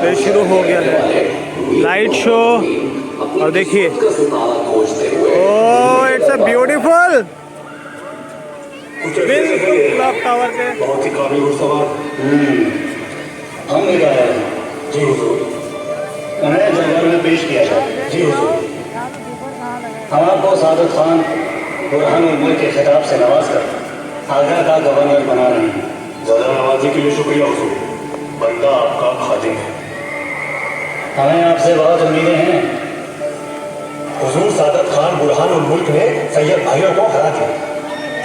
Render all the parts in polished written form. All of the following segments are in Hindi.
फिर शुरू हो गया है लाइट शो। और देखिए, ओह इट्स अ ब्यूटीफुल, बिल्कुल क्लॉक टावर के। बहुत ही काबिल घुड़सवार हमने गाया जी हुजूर, उन्हें जंगल में पेश किया जाए जी हुजूर। हम आपको सादत खान बुरहान उल के खिताब से नवाज कर आगरा का गवर्नर बना रहे हैं। ज़्यादा नवाजी के लिए शुक्रिया हुजूर, बंदा आपका खादिम है। हमें आपसे बहुत उम्मीदें हैं। हुजूर सादत खान बुरहान उल मुल्क ने सैयद भाइयों को हरा दिया।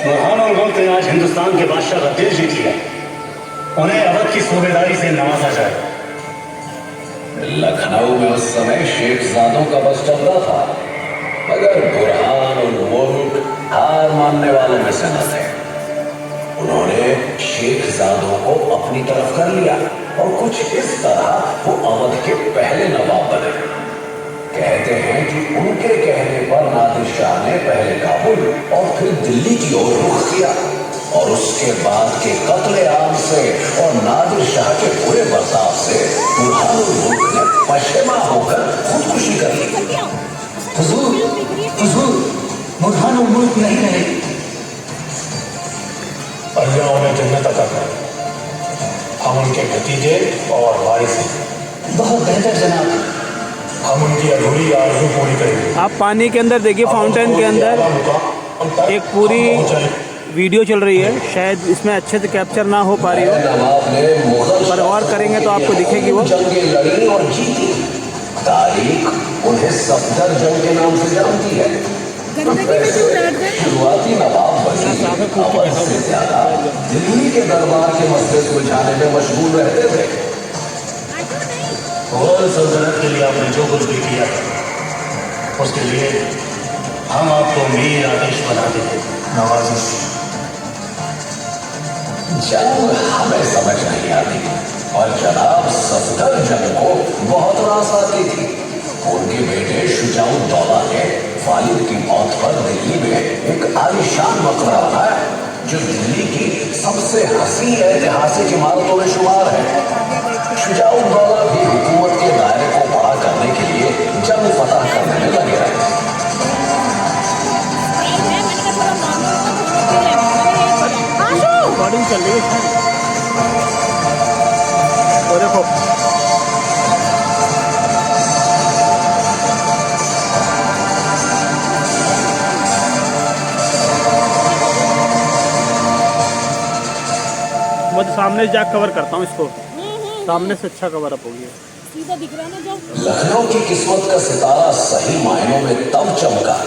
बुरहान उल मुल्क ने आज हिंदुस्तान के बादशाह का दिल जीत लिया। उन्हें अवध की सूबेदारी से नवाजा जाए। लखनऊ में उस समय शेखजादों का बस चल रहा था, मगर बुरहान उल मुल्क हार मानने वालों में से न थे। उन्होंने शेखजादों को अपनी तरफ कर लिया और कुछ इस तरह वो अवध के पहले नवाब बने। कहते हैं कि उनके कहने पर नादिर शाह ने पहले काबुल और फिर दिल्ली की ओर रुख किया, और उसके बाद के कत्ले आम से और नादिर शाह के बुरे बर्ताव से बुरहान उल मुल्क ने पश्चिमा होकर खुदकुशी कर ली। हुजूर, हुजूर, बुरहान उल मुल्क नहीं रहे। अल्लाह उन्हें जन्नत अता करे। हम उनके भतीजे और वारिस हैं। बहुत बेहतर जनाब। हम उनकी अधूरी आरज़ू पूरी करेंगे। आप पानी के अंदर देखिए, फाउंटेन के अंदर एक पूरी वीडियो चल रही है। शायद इसमें अच्छे से कैप्चर ना हो पा रही हो, पर और करेंगे तो आपको दिखेगी वो। जंगें लड़ी और जीती। तारीख उन्हें सफदर जंग के नाम से जानती है। शुरुआती नवाब वजीर से ज्यादा दिल्ली के दरबार के मसले सुलझाने में मशगूल रहते थे। मुगल सल्तनत के लिए आपने जो कुछ भी किया उसके लिए हम आपको मीर आदेश बनाते थे। नवाजी, जंग हमें समझ नहीं आती, और जनाब सफदर जंग को बहुत रास आती थी। उनके बेटे शुजाउद्दौला ने वालिद की मौत पर दिल्ली में एक आलीशान मकबरा बनाया, जो दिल्ली की सबसे हसीन ऐतिहासिक इमारतों में शुमार है। शुजाउद्दौला भी हुकूमत के दायरे को बड़ा करने के लिए जंग फतह करने में लगे रहे। रिकॉर्डिंग चल रही है और देखो, मैं तो सामने से जाकर कवर करता हूँ इसको, सामने से अच्छा कवर अप हो गया। सीधा दिख रहा है ना जो। लखनऊ की किस्मत का सितारा सही मायनों में तब चमका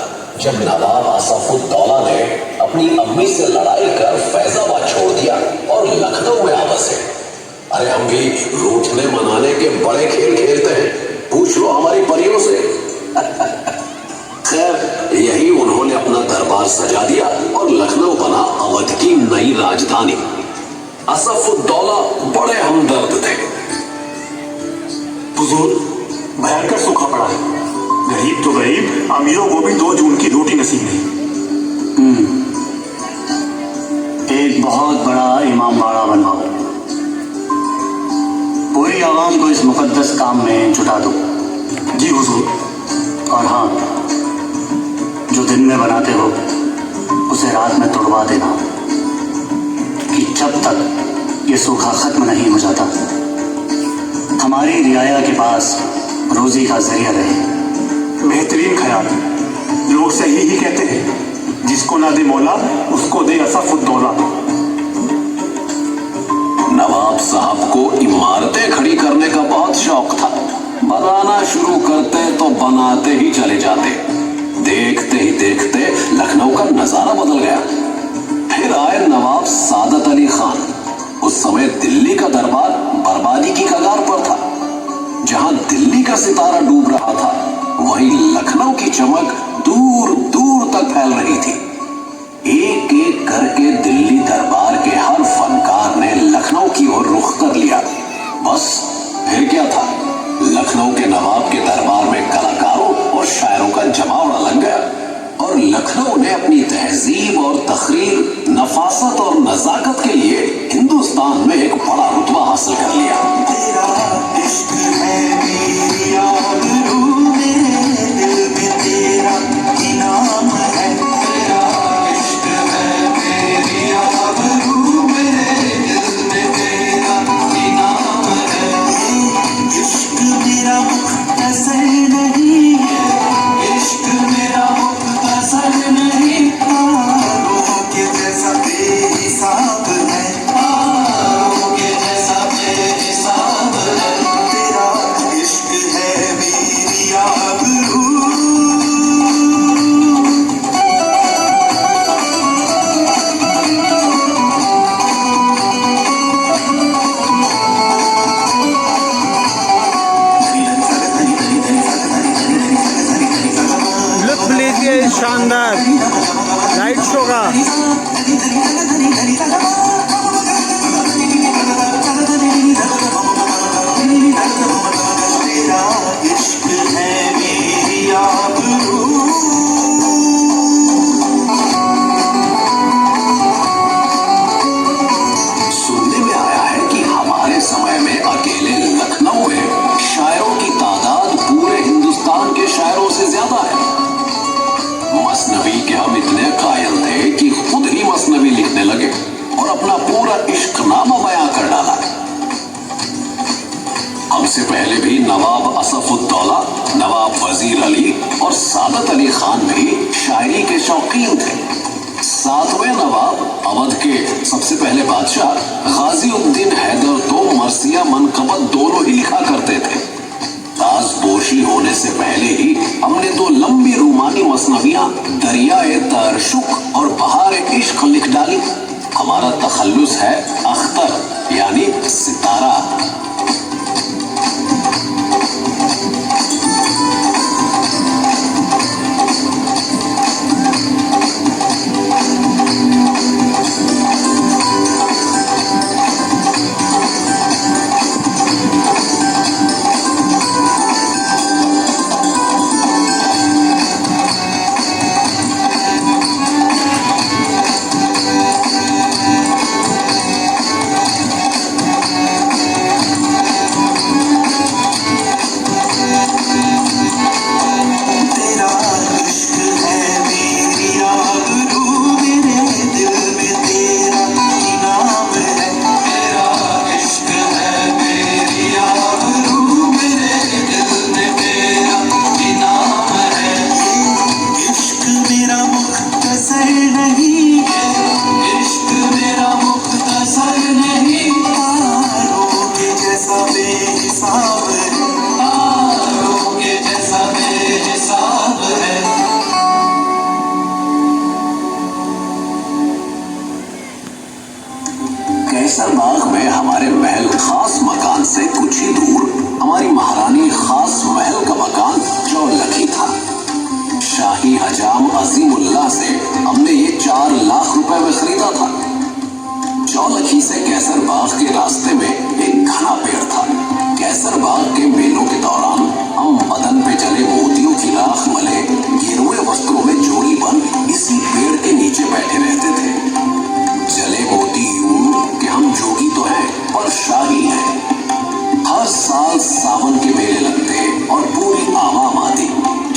जब नवाब आसफुद्दौला ने अपनी अम्मी से लड़ाई कर फैजाबाद छोड़ दिया और लखनऊ में आ बसे। अरे हम भी रूठने मनाने के बड़े खेल खेलते हैं, पूछ लो हमारी परियों से। खैर, यही उन्होंने अपना दरबार सजा दिया और लखनऊ बना अवध की नई राजधानी। आसफुद्दौला बड़े हमदर्द थे। हुजूर, भयंकर सूखा पड़ा है। गरीब तो गरीब, अमीरों को भी 2 जून की रोटी नसीब नहीं। एक बहुत बड़ा इमाम बाड़ा बनवाओ। पूरी आवाम को इस मुकद्दस काम में जुटा दो। जी हुजूर। और हाँ, जो दिन में बनाते हो उसे रात में तोड़वा देना, कि जब तक ये सूखा खत्म नहीं हो जाता हमारी रियाया के पास रोजी का जरिया रहे। बेहतरीन ख्याल। लोग सही ही कहते हैं, जिसको ना दे मौला उसको दे असफुद्दौला। नवाब साहब को इमारतें खड़ी करने का बहुत शौक था। बनाना शुरू करते तो बनाते ही चले जाते। देखते ही देखते लखनऊ का नजारा बदल गया। फिर आए नवाब सादत अली खान। उस समय दिल्ली का दरबार बर्बादी की कगार पर था। जहां दिल्ली का सितारा डूब रहा था, वहीं लखनऊ की चमक दूर दूर तक फैल रही थी। एक एक करके दिल्ली दरबार के हर फनकार ने लखनऊ की ओर रुख कर लिया। बस फिर क्या था, लखनऊ के नवाब के दरबार में कलाकारों और शायरों का जमावड़ा लग गया, और लखनऊ ने अपनी तहजीब और तकरीर, नफासत और नजाकत के लिए हिंदुस्तान में एक बड़ा रुतबा हासिल कर लिया। शानदार लाइट शो का। सुनने में आया है कि हमारे समय में अकेले लखनऊ में शायरों की तादाद पूरे हिंदुस्तान के शायरों से ज्यादा है। मसनवी के हम इतने कायल थे कि खुद ही मसनवी लिखने लगे और अपना पूरा इश्कनामा बयां कर डाला है। हमसे पहले भी नवाब असफुद्दौला, नवाब वजीर अली और सादत अली खान भी शायरी के शौकीन थे। सातवें नवाब अवध के सबसे पहले बादशाह गाजी उद्दीन हैदर तो मरसिया मनकबत दोनों ही लिखा करते थे। ताजपोशी होने से पहले ही हमने दो लंबी रूमानी मसनवियां दरियाए तारशुक और बहार इश्क लिख डाली। हमारा तखल्लुस है अख्तर यानी सितारा। कैसरबाग में हमारे महल खास मकान से कुछ ही दूर हमारी महारानी खास महल का मकान चौलखी था। शाही हजाम अजीमुल्लाह से हमने ये 4 लाख रुपए में खरीदा था। चौलखी से कैसरबाग के रास्ते में एक घना पेड़ था। कैसरबाग के मेलों के दौरान हम बदन पे चले मोतियों की राख मले गिरुए वस्त्रों में जोड़ी बन इसी पेड़ के नीचे बैठे रहते थे। जले मोती यूं कि हम जोगी तो हैं पर शाही हैं। हर साल सावन के मेले लगते और पूरी आवाम आती।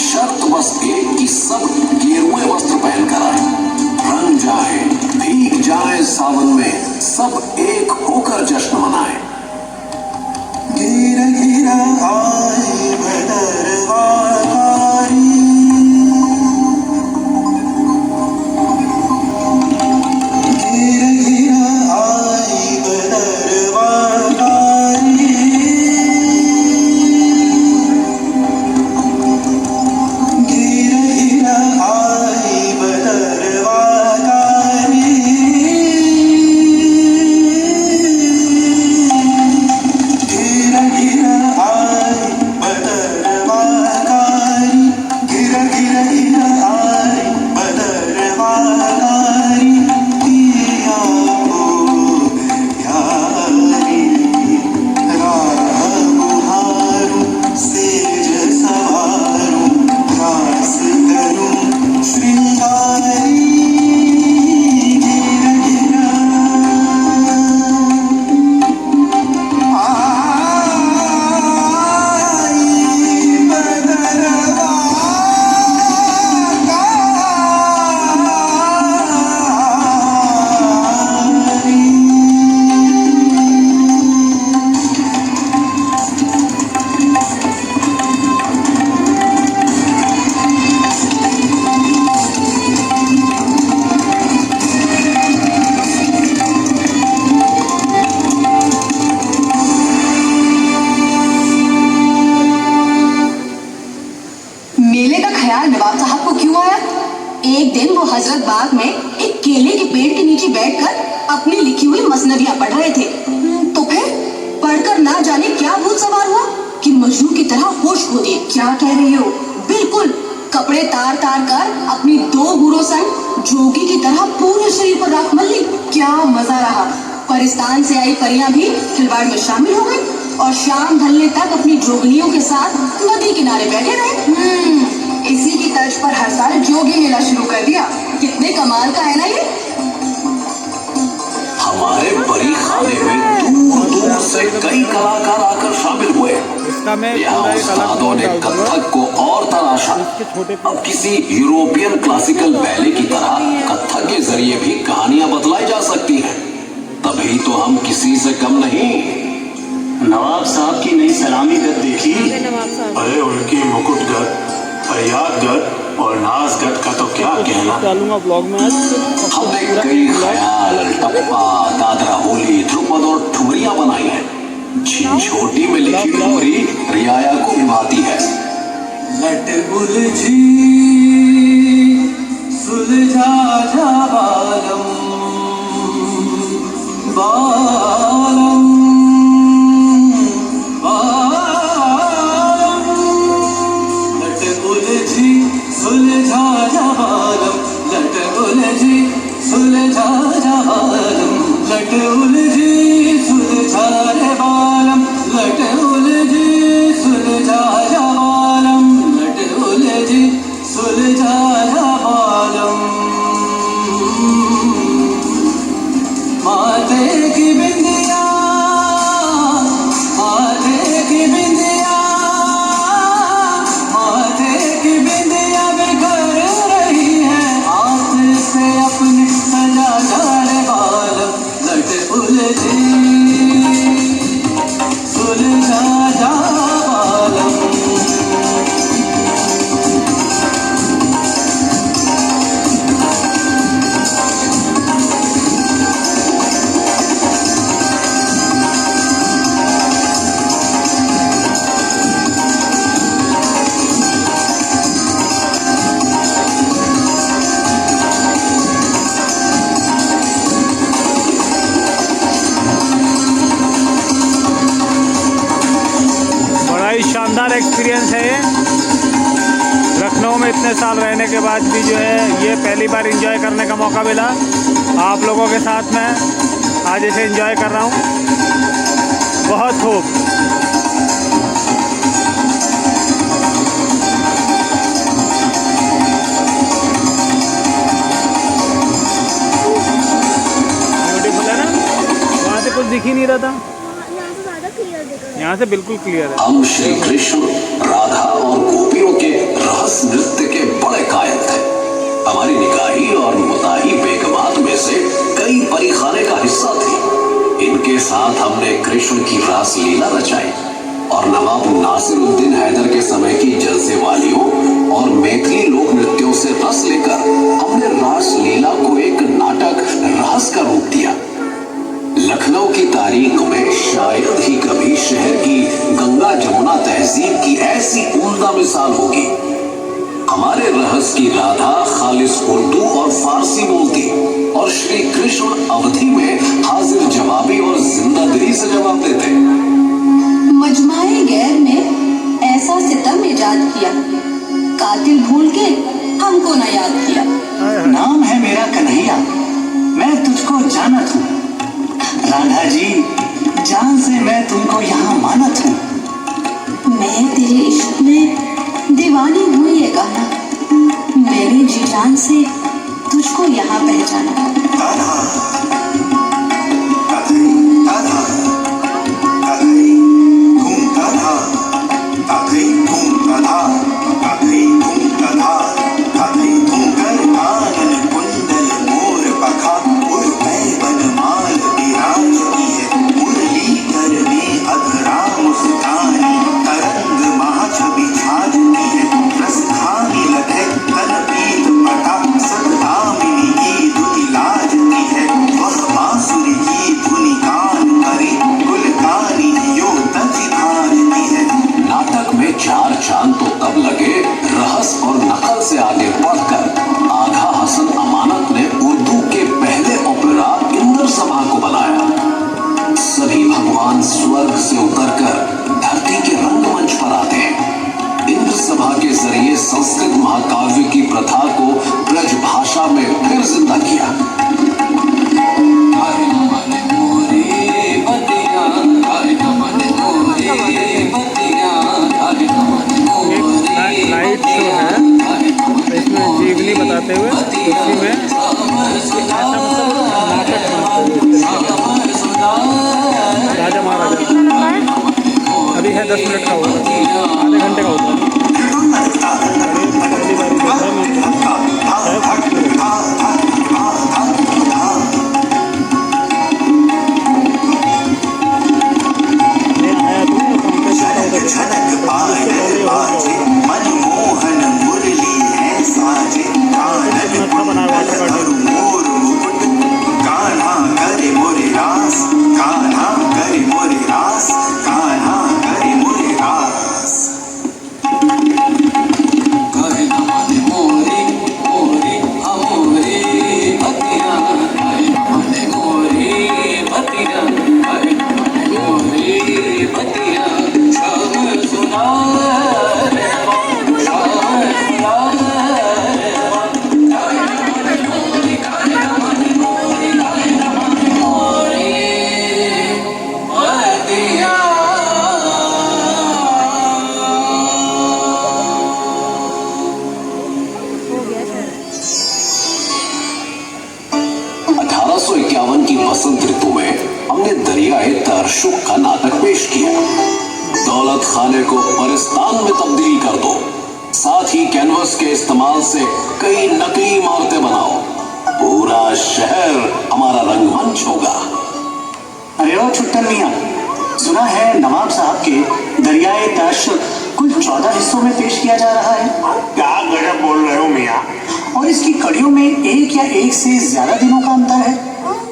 शर्त बस एक कि सब गेरुए वस्त्र पहनकर आए, रंग जाए, भीग जाए सावन में, सब एक होकर जश्न मनाए। गिरा गिरा आए बदरवाकारी, गिरा गिरा आए बदरवाकारी, गिरा गिरा आए बदरवाकारी, गिरा गिरा आए बदरवाकारी, गिरा गिरा गिरा आए बदरवाकारी, पिया को प्यारी राह बुहारूं, सेज सवारूं, रास करूं श्रृंगारी, गिरा गिरा मेले का ख्याल नवाब साहब को क्यों आया? एक दिन वो हजरत बाग में एक केले के पेड़ के नीचे बैठकर अपनी लिखी हुई मसनवियां पढ़ रहे थे। तो फिर पढ़कर ना जाने क्या भूत सवार हुआ कि मजनू की तरह होश खो दिए। क्या कह रही हो? बिल्कुल कपड़े तार तार कर अपनी 2 गुरों संग जोगी की तरह पूरे शरीर पर राख मल ली। क्या मजा रहा। परिस्तान से आई परियां भी खिलवाड़ में शामिल हो गई और शाम ढलने तक अपनी जोगनियों के साथ नदी किनारे बैठे रहे। इसी की तर्ज पर हर साल जोगी मेला शुरू कर दिया। कितने कमाल का है ना ये। हमारे परी खाने में दूर दूर से कई कलाकार आकर शामिल हुए। इसका मैं यहाँ पूरा एक अलग उस्तादों ने वीडियो डाल दूंगा। कथक को और तराशा। अब किसी यूरोपियन क्लासिकल बैले की तरह कथक के जरिए भी कहानियां बतलाई जा सकती हैं। तभी तो हम किसी से कम नहीं। नवाब साहब की नई सलामी गत देखी? अरे उनकी मुकुट गत, फरियाद गत और नाज गत का तो क्या कहना। डालूंगा ब्लॉग में आज। हमने कई ख्याल, टप्पा, दादरा होली, ध्रुपद और ठुमरियां बनाई हैं। झिंझोटी में लिखी ठुमरी रियाया को निभाती है। लट उलझी सुलझा जा बालम, बालम बालम। लट उलझी सुलझा जा बालम, लट उलझी सुलझा जा बालम, लट उलझी सुलझा रे बालम, लट उलझी सुलझा जा बालम, लट उलझी सुलझा जा बालम। माथे की बिंदिया, माथे की बिंदिया, माथे की बिंदिया बिखर रही है। हाथ से अपने सजा जा रे बालम, लट उलझी सुलझा जा बालम। बड़ा ही शानदार एक्सपीरियंस है ये। लखनऊ में इतने साल रहने के बाद भी जो है ये पहली बार एंजॉय करने का मौका मिला। आप लोगों के साथ मैं आज इसे एंजॉय कर रहा हूँ। बहुत खूब। ब्यूटीफुल है ना। वहाँ से कुछ दिख ही नहीं रहा था, यहाँ से बिल्कुल क्लियर है। हम श्री कृष्ण, राधा और गोपियों के रहस्य नृत्य के बड़े कायल थे। हमारी निकाही और मुताही बेगमात में से कई परिखाने का हिस्सा थी। इनके साथ हमने कृष्ण की रास लीला रचाई और नवाब नासिरुद्दीन हैदर के समय की जलसे वालियों और मैथिली लोक नृत्यों से रस लेकर हमने रास लीला को एक नाटक रहस्य का रूप दिया। लखनऊ की तारीख में शायद ही कभी शहर की गंगा जमुना तहजीब की ऐसी उम्दा मिसाल होगी। हमारे रहस्य की राधा खालिस उर्दू और फारसी बोलती और श्री कृष्ण अवधि में हाजिर जवाबी और जिंदा दिली से जवाब देते। मजमाए गैर में ऐसा सितम इजाद किया, कातिल भूल के हमको न याद किया। नाम है मेरा कन्हैया, मैं तुझको जानत हूँ। राधा जी, जान से मैं तुमको यहाँ मानत हूँ। मैं तेरे इश्क में दीवानी हूँ ये गाना, मेरे जी जान से तुझको यहाँ पहचाना। राधा राधे राधा राधे घूम राधा, राधे घूम राधा, राधे घूम राधा, राधे घूम कर आनन कुंडल मोर पखा, उड़ पैबन माल विराज की है, मुरली कर में अधरा मुस्कानी, तरंग महा छवि छाज की है, रसधानी लगे तन पीत पटा, है 10 मिनट का होता है, आधे घंटे का होता है। बसंत ऋतु में हमने दरियाए तारशुक का नाटक पेश किया। दौलत खाने को परिस्तान में तब्दील कर दो, साथ ही कैनवस के इस्तेमाल से कई नकली इमारतें बनाओ, पूरा शहर हमारा रंगमंच होगा। अरे ओ छुट्टन मियां, सुना है नवाब साहब के दरियाए तारशुक कुल 14 हिस्सों में पेश किया जा रहा है। क्या गजब बोल रहे हो मियाँ? और इसकी कड़ियों में एक या एक से ज्यादा दिनों का अंतर है।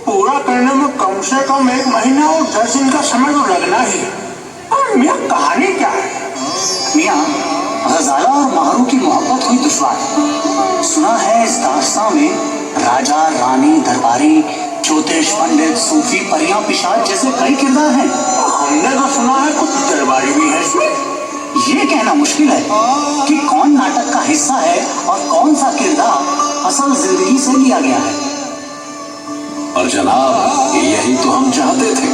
पूरा करने में कम से कम 1 महीना और 10 दिन का समय तो लगना ही है। और मियाँ कहानी क्या है? मियाँ, गजाला और महरू की मोहब्बत हुई दुश्वार। सुना है इस दास्तान में राजा, रानी, दरबारी, ज्योतिष पंडित, सूफी, परियां, पिशाच जैसे कई किरदार हैं। हमने तो सुना है कुछ दरबारी भी है इसमें। ये कहना मुश्किल है कि कौन नाटक का हिस्सा है और कौन सा किरदार असल जिंदगी से लिया गया है। और जनाब, यही तो हम चाहते थे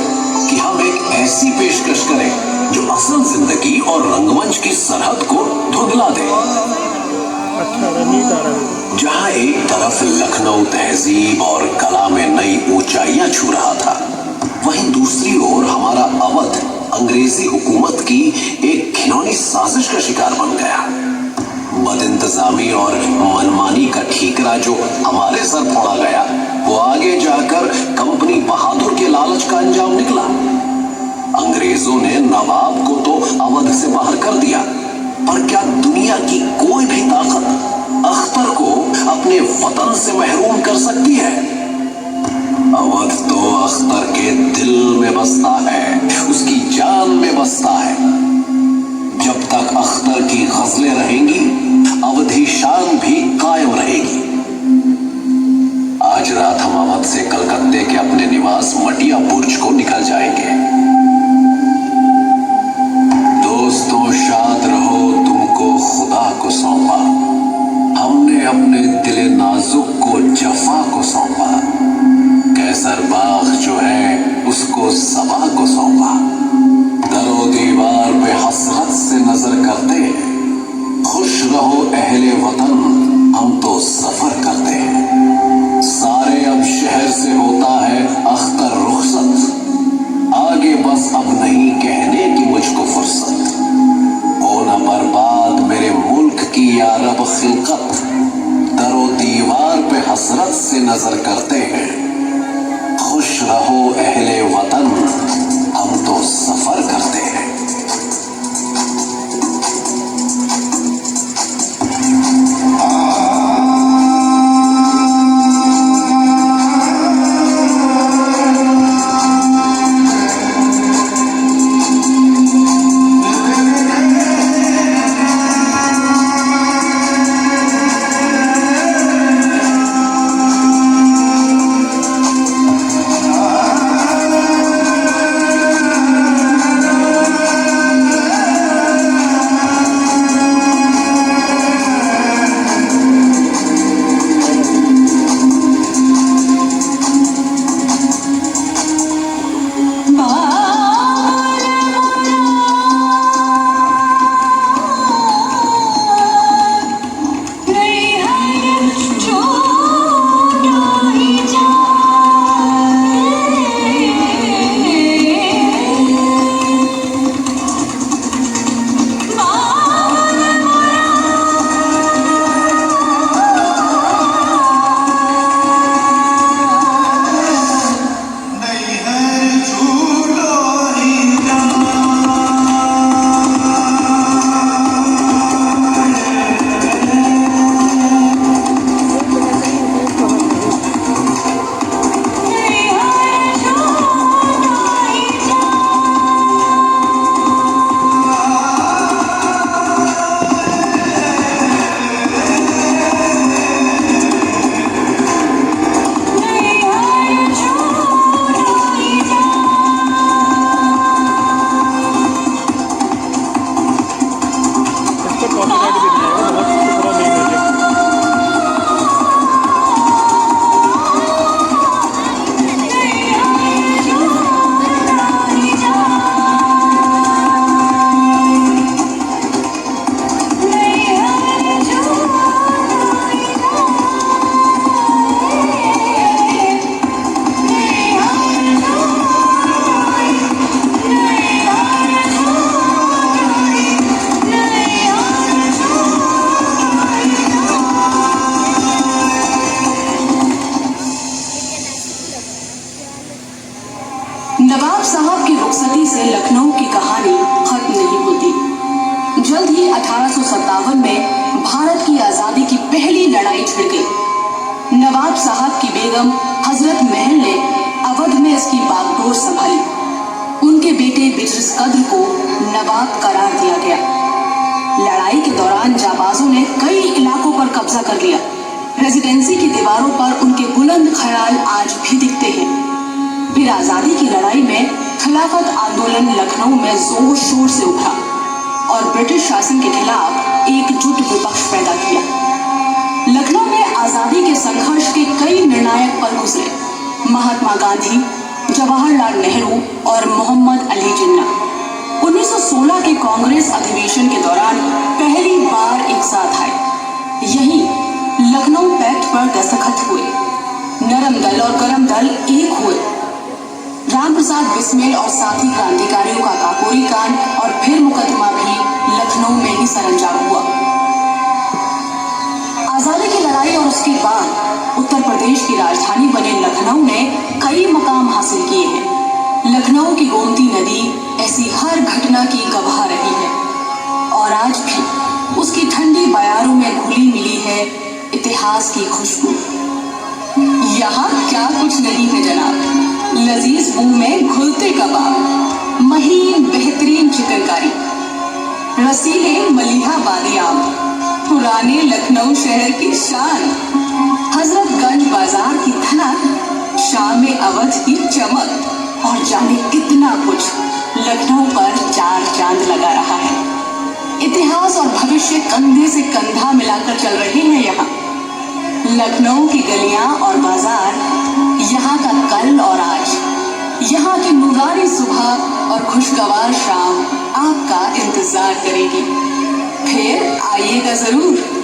कि हम एक ऐसी पेशकश करें जो असल जिंदगी और रंगमंच की सरहद को धुंधला दे। जहां एक तरफ लखनऊ तहजीब और कला में नई ऊंचाइयां छू रहा था, वहीं दूसरी ओर हमारा अवध अंग्रेजी हुकूमत की एक घिनौनी साजिश का शिकार बन गया। बदइंतजामी और मनमानी का ठीकरा जो हमारे सर फोड़ा गया, वो आगे जाकर कंपनी बहादुर के लालच का अंजाम निकला। अंग्रेजों ने नवाब को तो अवध से बाहर कर दिया, पर क्या दुनिया की कोई भी ताकत अख्तर को अपने वतन से महरूम कर सकती है? अवध तो अख्तर के दिल में बसता है, उसकी जान में बसता है। जब तक अख्तर की गजलें रहेंगी, अवधी शान भी कायम रहेगी। आज रात हम अवध से कलकत्ते के अपने निवास मटिया बुर्ज को निकल जाएंगे। दोस्तों, शाद रहो, तुमको खुदा को सौंपा, हमने अपने दिले नाजुक को जफा को सौंपा, कैसर बाग जो है उसको सबा को सौंपा। दरो दीवार पे हसरत से नजर करते, खुश रहो अहले वतन, हम तो सफर 1952 में भारत की आजादी की पहली लड़ाई छिड़ गई। नवाब साहब की बेगम हजरत महल ने अवध में इसकी बागडोर संभाली। उनके बेटे बिजरिस कद्र को नवाब करार दिया गया। लड़ाई के दौरान जाबाजों ने कई इलाकों पर कब्जा कर लिया। रेजिडेंसी की दीवारों पर उनके बुलंद ख्याल आज भी दिखते हैं। फिर आजादी की लड़ाई में खिलाफत आंदोलन लखनऊ में जोर शोर से उठा और ब्रिटिश शासन के खिलाफ एकजुट विपक्ष पैदा किया। लखनऊ में आजादी के संघर्ष के कई निर्णायक पल गुजरे। महात्मा गांधी, जवाहरलाल नेहरू और मोहम्मद अली जिन्ना 1916 के कांग्रेस अधिवेशन के दौरान पहली बार एक साथ आए। यहीं लखनऊ पैक्ट पर दस्तखत हुए। नरम दल और गरम दल एक हुए। राम प्रसाद बिस्मिल और साथी क्रांतिकारियों का काकोरी कांड और फिर मुकदमा भी लखनऊ में ही सरंजाम हुआ। आजादी की लड़ाई और उसके बाद उत्तर प्रदेश की राजधानी बने लखनऊ ने कई मुकाम हासिल किए हैं। लखनऊ की गोमती नदी ऐसी हर घटना की गवाह रही है और आज भी उसकी ठंडी बयारों में घुली मिली है इतिहास की खुशबू। यहाँ क्या कुछ नहीं है जनाब, लजीज मुंह में घुलते कबाब, महीन बेहतरीन चिकनकारी, रसीले मलिहाबादी आम, पुराने लखनऊ शहर की शान, हजरतगंज बाजार की धनक, शाम अवध की चमक और जाने कितना कुछ लखनऊ पर चार चांद लगा रहा है। इतिहास और भविष्य कंधे से कंधा मिलाकर चल रहे हैं यहाँ। लखनऊ की गलियां और बाजार यहाँ का कल और आज, यहाँ की नूरानी सुबह और खुशगवार शाम आपका इंतजार करेगी। फिर आइएगा जरूर।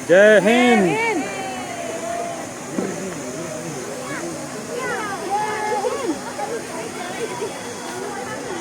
जय हिंद।